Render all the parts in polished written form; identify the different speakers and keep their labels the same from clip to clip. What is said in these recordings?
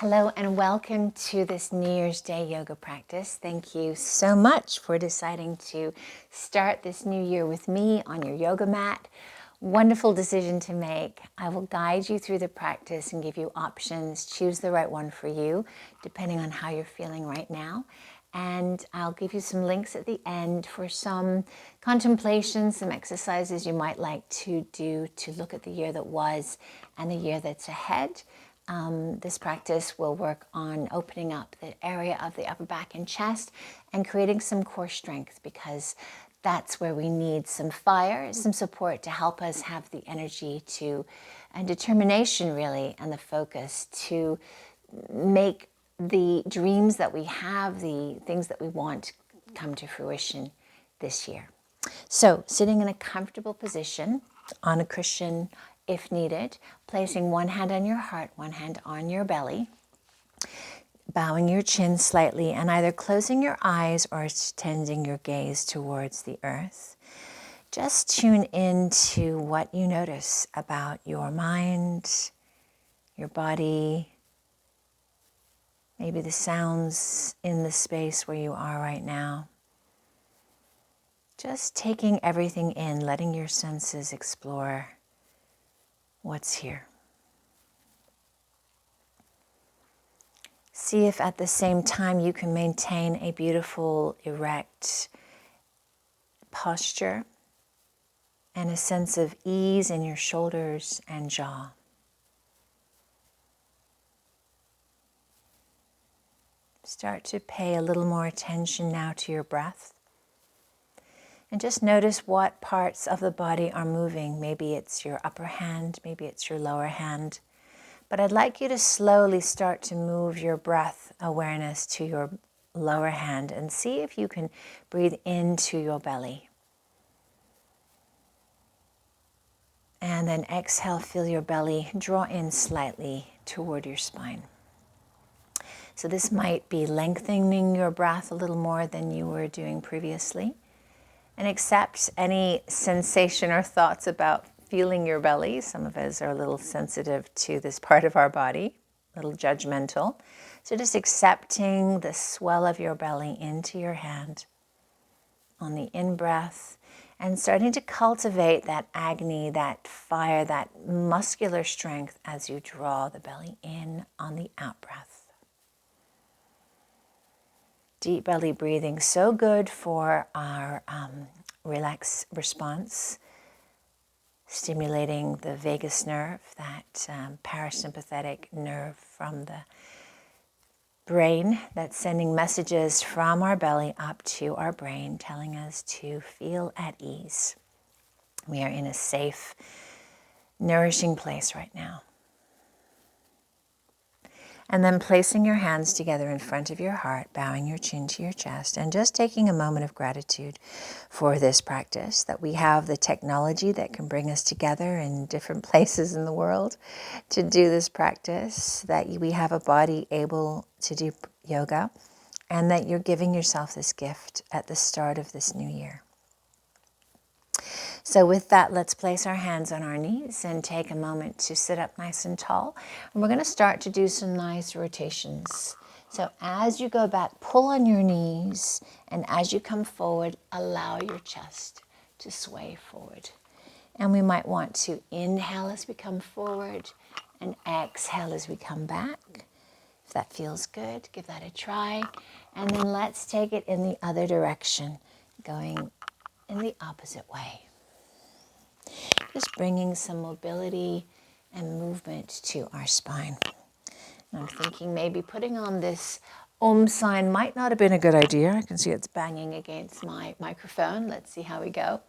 Speaker 1: Hello and welcome to this New Year's Day yoga practice. Thank you so much for deciding to start this new year with me on your yoga mat. Wonderful decision to make. I will guide you through the practice and give you options. Choose the right one for you, depending on how you're feeling right now. And I'll give you some links at the end for some contemplation, some exercises you might like to do to look at the year that was and the year that's ahead. This practice will work on opening up the area of the upper back and chest and creating some core strength, because that's where we need some fire, some support to help us have the energy to, and determination really, and the focus to make the dreams that we have, the things that we want, come to fruition this year. So, sitting in a comfortable position on a cushion if needed, placing one hand on your heart, one hand on your belly, bowing your chin slightly and either closing your eyes or tending your gaze towards the earth. Just tune into what you notice about your mind, your body, maybe the sounds in the space where you are right now. Just taking everything in, letting your senses explore what's here. See if at the same time you can maintain a beautiful, erect posture and a sense of ease in your shoulders and jaw. Start to pay a little more attention now to your breath. And just notice what parts of the body are moving. Maybe it's your upper hand, maybe it's your lower hand. But I'd like you to slowly start to move your breath awareness to your lower hand and see if you can breathe into your belly. And then exhale, feel your belly draw in slightly toward your spine. So this might be lengthening your breath a little more than you were doing previously. And accept any sensation or thoughts about feeling your belly. Some of us are a little sensitive to this part of our body, a little judgmental. So just accepting the swell of your belly into your hand on the in-breath and starting to cultivate that agni, that fire, that muscular strength as you draw the belly in on the out-breath. Deep belly breathing, so good for our relaxed response, stimulating the vagus nerve, that parasympathetic nerve from the brain that's sending messages from our belly up to our brain, telling us to feel at ease. We are in a safe, nourishing place right now. And then placing your hands together in front of your heart, bowing your chin to your chest, and just taking a moment of gratitude for this practice, that we have the technology that can bring us together in different places in the world to do this practice, that we have a body able to do yoga, and that you're giving yourself this gift at the start of this new year. So with that, let's place our hands on our knees and take a moment to sit up nice and tall. And we're going to start to do some nice rotations. So as you go back, pull on your knees, and as you come forward, allow your chest to sway forward. And we might want to inhale as we come forward and exhale as we come back. If that feels good, give that a try. And then let's take it in the other direction, going in the opposite way. Just bringing some mobility and movement to our spine. And I'm thinking maybe putting on this Om sign might not have been a good idea. I can see it's banging against my microphone. Let's see how we go.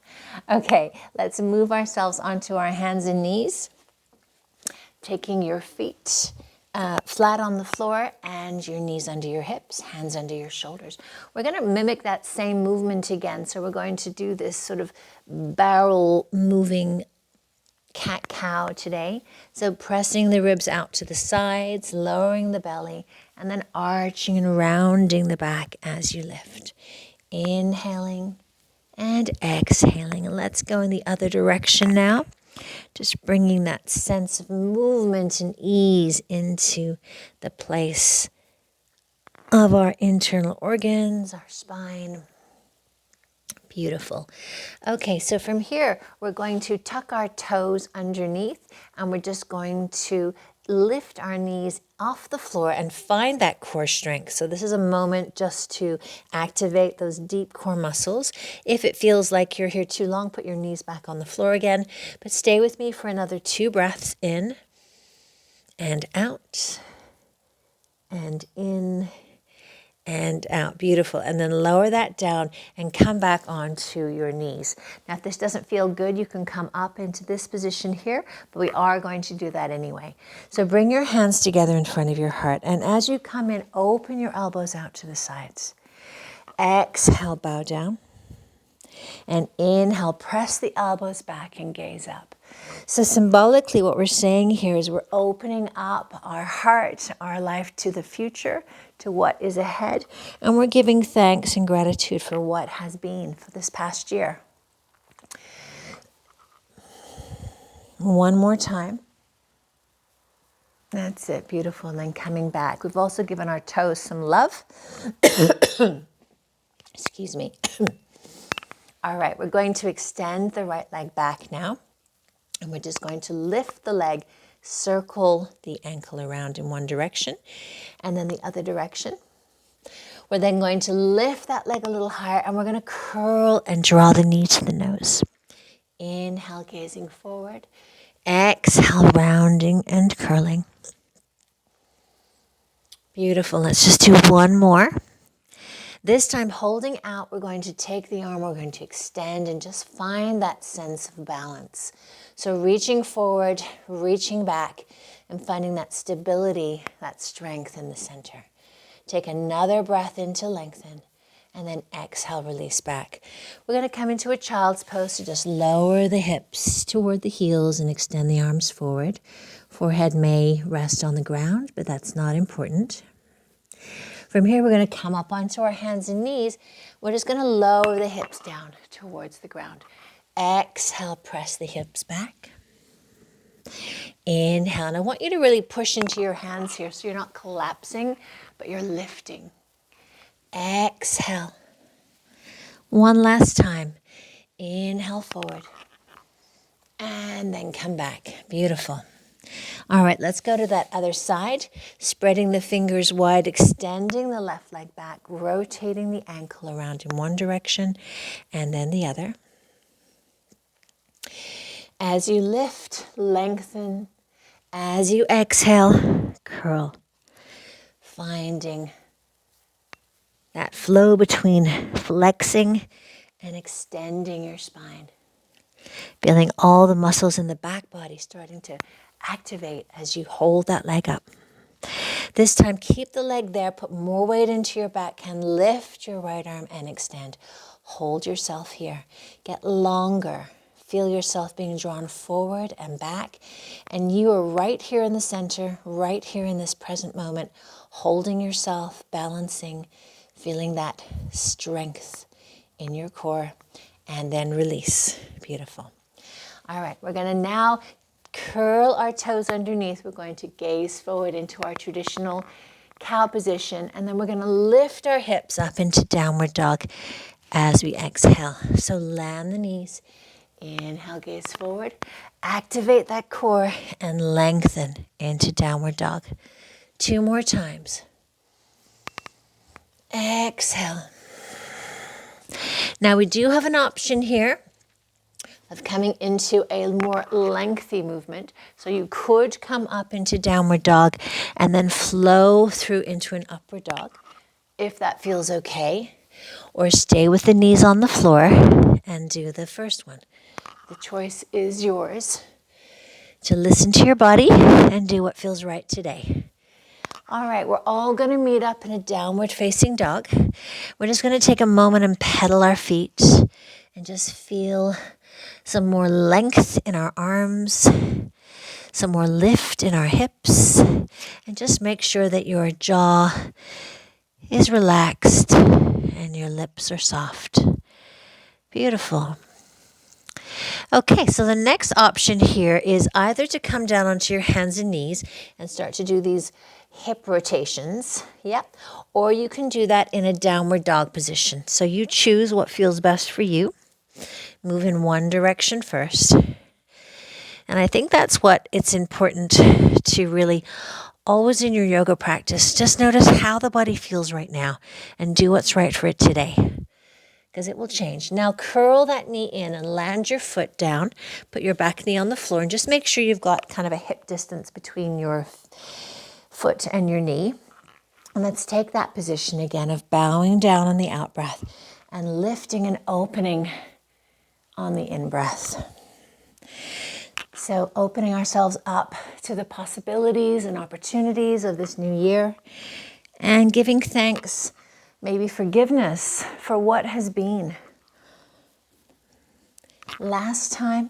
Speaker 1: Okay, let's move ourselves onto our hands and knees. Taking your feet flat on the floor and your knees under your hips, hands under your shoulders. We're going to mimic that same movement again. So we're going to do this sort of barrel moving cat-cow today. So pressing the ribs out to the sides, lowering the belly, and then arching and rounding the back as you lift. Inhaling and exhaling. And let's go in the other direction now. Just bringing that sense of movement and ease into the place of our internal organs, our spine. Beautiful. Okay, so from here, we're going to tuck our toes underneath, and we're just going to lift our knees off the floor and find that core strength. So this is a moment just to activate those deep core muscles. If it feels like you're here too long, put your knees back on the floor again, but stay with me for another 2 breaths in and out and in and out. Beautiful. And then lower that down and come back onto your knees. Now, if this doesn't feel good, you can come up into this position here, but we are going to do that anyway. So bring your hands together in front of your heart. And as you come in, open your elbows out to the sides. Exhale, bow down. And inhale, press the elbows back and gaze up. So symbolically, what we're saying here is we're opening up our heart, our life to the future, to what is ahead, and we're giving thanks and gratitude for what has been for this past year. One more time. That's it, beautiful. And then coming back. We've also given our toes some love. Excuse me. All right, we're going to extend the right leg back now. And we're just going to lift the leg, circle the ankle around in one direction, and then the other direction. We're then going to lift that leg a little higher, and we're going to curl and draw the knee to the nose. Inhale, gazing forward. Exhale, rounding and curling. Beautiful. Let's just do one more. This time, holding out, we're going to take the arm, we're going to extend and just find that sense of balance. So reaching forward, reaching back, and finding that stability, that strength in the center. Take another breath in to lengthen, and then exhale, release back. We're going to come into a child's pose, so just lower the hips toward the heels and extend the arms forward. Forehead may rest on the ground, but that's not important. From here, we're going to come up onto our hands and knees. We're just going to lower the hips down towards the ground. Exhale, press the hips back. Inhale, and I want you to really push into your hands here so you're not collapsing, but you're lifting. Exhale. One last time. Inhale forward. And then come back. Beautiful. All right, let's go to that other side. Spreading the fingers wide, extending the left leg back, rotating the ankle around in one direction and then the other. As you lift, lengthen. As you exhale, curl. Finding that flow between flexing and extending your spine. Feeling all the muscles in the back body starting to activate as you hold that leg up. This time, keep the leg there, put more weight into your back and lift your right arm and extend. Hold yourself here. Get longer. Feel yourself being drawn forward and back. And you are right here in the center, right here in this present moment, holding yourself, balancing, feeling that strength in your core, and then release. Beautiful. All right, we're going to now curl our toes underneath. We're going to gaze forward into our traditional cow position, and then we're going to lift our hips up into downward dog as we exhale. So land the knees. Inhale, gaze forward. Activate that core and lengthen into downward dog. 2 more times. Exhale. Now we do have an option here of coming into a more lengthy movement. So you could come up into downward dog and then flow through into an upward dog, if that feels okay. Or stay with the knees on the floor and do the first one. The choice is yours to listen to your body and do what feels right today. All right, we're all going to meet up in a downward facing dog. We're just going to take a moment and pedal our feet and just feel some more length in our arms, some more lift in our hips, and just make sure that your jaw is relaxed and your lips are soft. Beautiful. Okay, so the next option here is either to come down onto your hands and knees and start to do these hip rotations. Yep. Or you can do that in a downward dog position. So you choose what feels best for you. Move in one direction first. And I think that's what it's important to really always in your yoga practice, just notice how the body feels right now and do what's right for it today, because it will change. Now curl that knee in and land your foot down. Put your back knee on the floor and just make sure you've got kind of a hip distance between your foot and your knee. And let's take that position again of bowing down on the out breath and lifting and opening on the in breath. So opening ourselves up to the possibilities and opportunities of this new year and giving thanks, maybe forgiveness for what has been. Last time,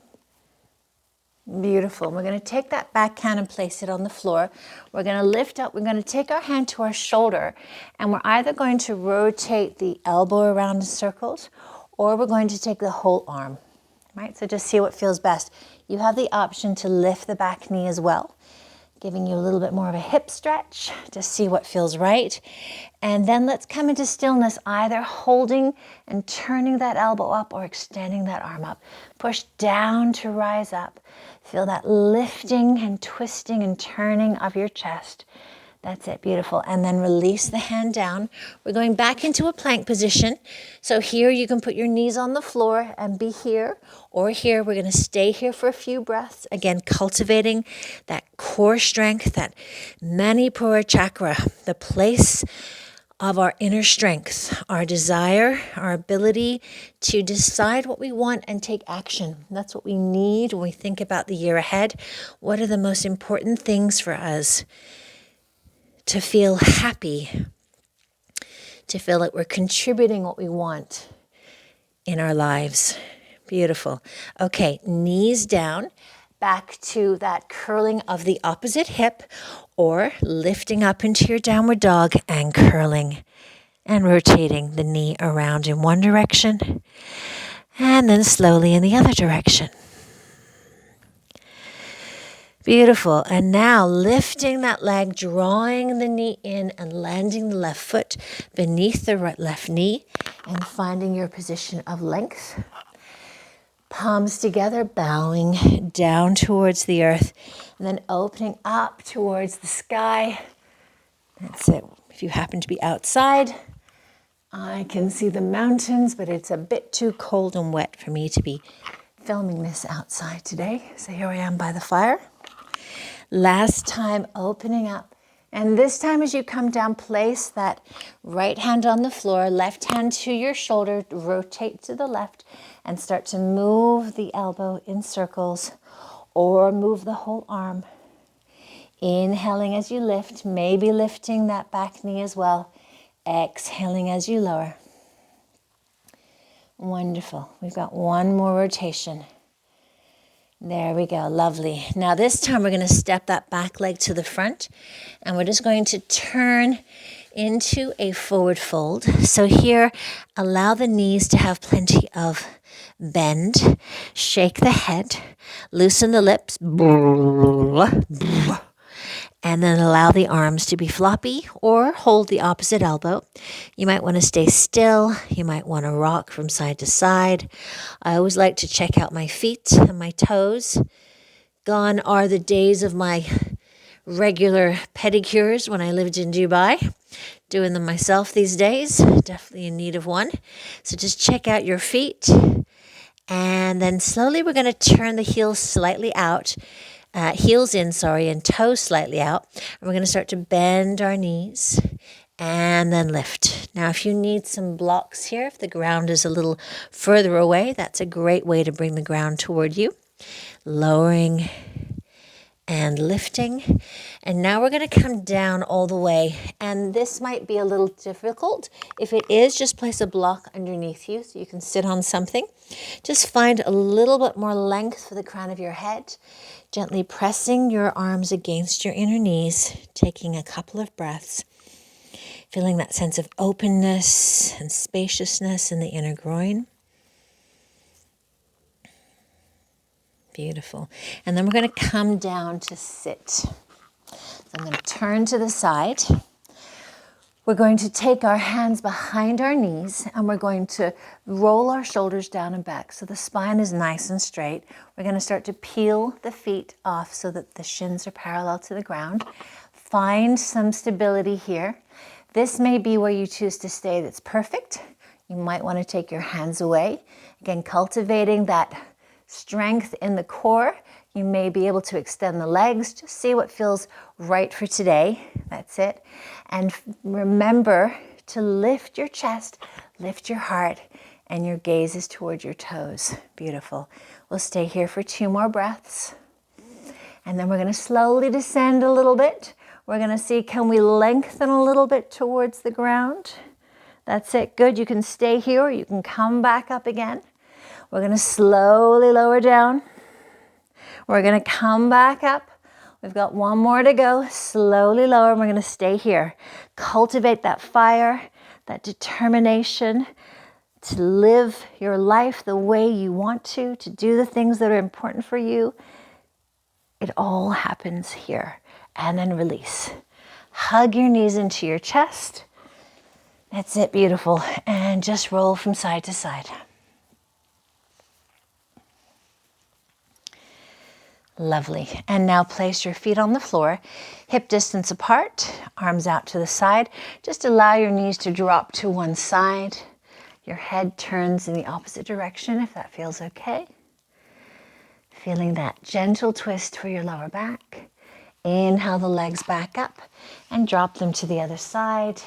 Speaker 1: beautiful. We're going to take that back hand and place it on the floor. We're going to lift up. We're going to take our hand to our shoulder, and we're either going to rotate the elbow around in circles, or we're going to take the whole arm. Right? So just see what feels best. You have the option to lift the back knee as well, giving you a little bit more of a hip stretch. Just see what feels right. And then let's come into stillness, either holding and turning that elbow up or extending that arm up. Push down to rise up. Feel that lifting and twisting and turning of your chest. That's it, beautiful. And then release the hand down. We're going back into a plank position. So here you can put your knees on the floor and be here or here. We're going to stay here for a few breaths. Again, cultivating that core strength, that Manipura chakra, the place of our inner strength, our desire, our ability to decide what we want and take action. That's what we need when we think about the year ahead. What are the most important things for us? To feel happy, to feel like we're contributing what we want in our lives. Beautiful. Okay, knees down, back to that curling of the opposite hip, or lifting up into your downward dog and curling and rotating the knee around in one direction and then slowly in the other direction. Beautiful. And now lifting that leg, drawing the knee in and landing the left foot beneath the left knee and finding your position of length. Palms together, bowing down towards the earth and then opening up towards the sky. That's it. If you happen to be outside, I can see the mountains, but it's a bit too cold and wet for me to be filming this outside today. So here I am by the fire. Last time, opening up. And this time as you come down, place that right hand on the floor, left hand to your shoulder, rotate to the left, and start to move the elbow in circles or move the whole arm. Inhaling as you lift, maybe lifting that back knee as well. Exhaling as you lower. Wonderful. We've got one more rotation. There we go, lovely. Now this time we're going to step that back leg to the front and we're just going to turn into a forward fold. So here, allow the knees to have plenty of bend. Shake the head, loosen the lips, and then allow the arms to be floppy or hold the opposite elbow. You might want to stay still. You might want to rock from side to side. I always like to check out my feet and my toes. Gone are the days of my regular pedicures when I lived in Dubai. Doing them myself these days. Definitely in need of one. So just check out your feet. And then slowly we're going to turn the heels slightly out. Heels in, and toes slightly out. And we're going to start to bend our knees and then lift. Now, if you need some blocks here, if the ground is a little further away, that's a great way to bring the ground toward you. Lowering and lifting. And now we're going to come down all the way. And this might be a little difficult. If it is, just place a block underneath you so you can sit on something. Just find a little bit more length for the crown of your head. Gently pressing your arms against your inner knees, taking a couple of breaths. Feeling that sense of openness and spaciousness in the inner groin. Beautiful. And then we're going to come down to sit. So I'm going to turn to the side. We're going to take our hands behind our knees and we're going to roll our shoulders down and back so the spine is nice and straight. We're going to start to peel the feet off so that the shins are parallel to the ground. Find some stability here. This may be where you choose to stay. That's perfect. You might want to take your hands away. Again, cultivating that strength in the core. You may be able to extend the legs. Just see what feels right for today. That's it. And remember to lift your chest, lift your heart, and your gaze is towards your toes. Beautiful. We'll stay here for 2 more breaths. And then we're going to slowly descend a little bit. We're going to see, can we lengthen a little bit towards the ground? That's it. Good. You can stay here or you can come back up again. We're going to slowly lower down. We're going to come back up. We've got 1 more to go. Slowly lower, and we're going to stay here. Cultivate that fire, that determination to live your life the way you want to do the things that are important for you. It all happens here. And then release. Hug your knees into your chest. That's it, beautiful. And just roll from side to side. Lovely. And now place your feet on the floor, hip distance apart, arms out to the side. Just allow your knees to drop to one side. Your head turns in the opposite direction if that feels okay. Feeling that gentle twist for your lower back. Inhale the legs back up and drop them to the other side.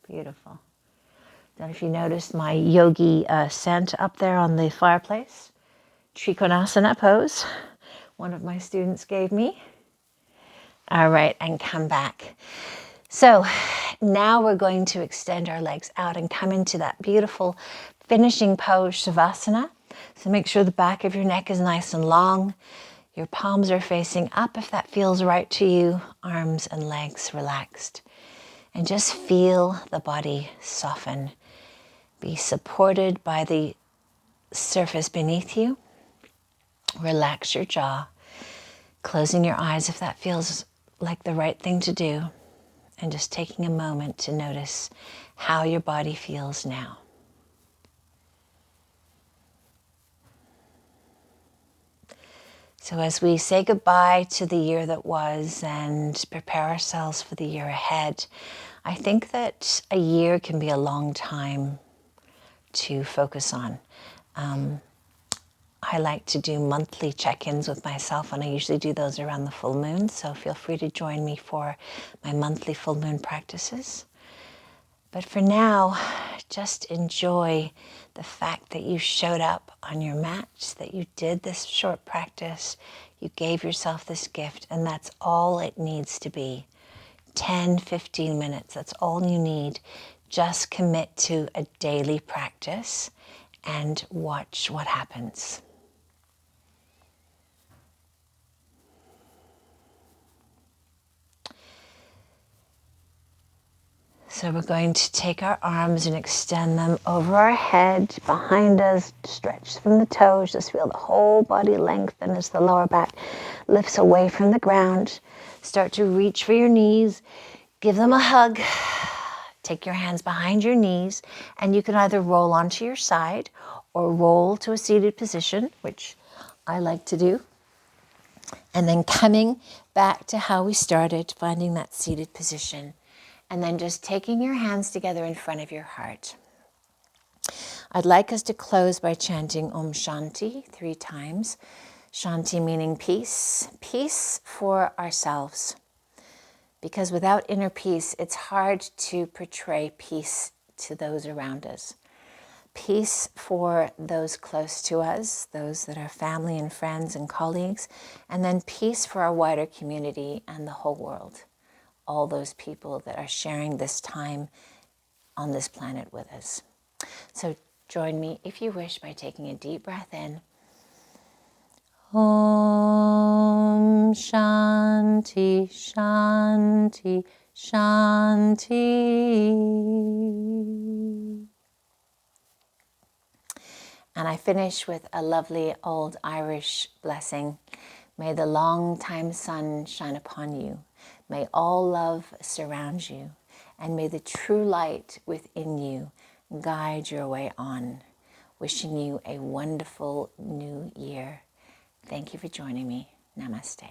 Speaker 1: Beautiful. Don't know if you noticed my yogi scent up there on the fireplace. Trikonasana pose, one of my students gave me. All right, and come back. So now we're going to extend our legs out and come into that beautiful finishing pose, Shavasana. So make sure the back of your neck is nice and long. Your palms are facing up if that feels right to you. Arms and legs relaxed. And just feel the body soften. Be supported by the surface beneath you. Relax your jaw, closing your eyes if that feels like the right thing to do, and just taking a moment to notice how your body feels now. So as we say goodbye to the year that was and prepare ourselves for the year ahead, I think that a year can be a long time to focus on. I like to do monthly check-ins with myself, and I usually do those around the full moon, so feel free to join me for my monthly full moon practices. But for now, just enjoy the fact that you showed up on your mat, that you did this short practice, you gave yourself this gift, and that's all it needs to be. 10, 15 minutes, that's all you need. Just commit to a daily practice and watch what happens. So we're going to take our arms and extend them over our head, behind us, stretch from the toes. Just feel the whole body lengthen as the lower back lifts away from the ground. Start to reach for your knees. Give them a hug. Take your hands behind your knees, and you can either roll onto your side or roll to a seated position, which I like to do. And then coming back to how we started, finding that seated position. And then just taking your hands together in front of your heart. I'd like us to close by chanting Om Shanti 3 times. Shanti meaning peace, peace for ourselves. Because without inner peace, it's hard to portray peace to those around us. Peace for those close to us, those that are family and friends and colleagues, and then peace for our wider community and the whole world. All those people that are sharing this time on this planet with us. So join me, if you wish, by taking a deep breath in. Om Shanti, Shanti, Shanti. And I finish with a lovely old Irish blessing. May the long time sun shine upon you. May all love surround you. And may the true light within you guide your way on. Wishing you a wonderful new year. Thank you for joining me. Namaste.